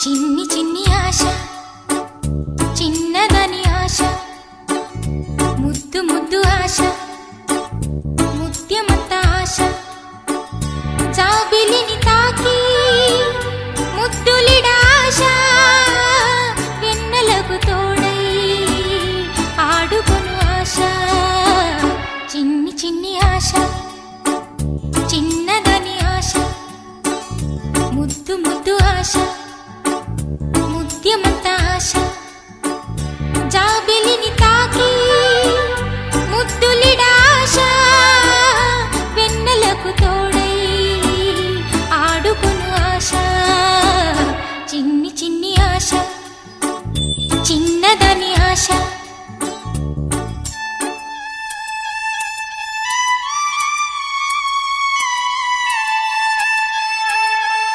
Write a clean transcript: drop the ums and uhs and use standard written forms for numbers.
చిన్ని చిన్ని ఆశ చిన్నదని ఆశ ముద్దు ముద్దు ఆశ ముత్యమంత ఆశ జాబిలిని తాకి ముద్దులిడ ఆశ వెన్నెలకు తోడై ఆడుకొను ఆశ చిన్ని చిన్ని ఆశ చిన్నదని ఆశ ముద్దు ముద్దు ఆశ ముత్యమంత ఆశ జాబిలిని తాకి ముద్దులిడ ఆశ వెన్నెలకు తోడై ఆడుకొను ఆశ చిన్న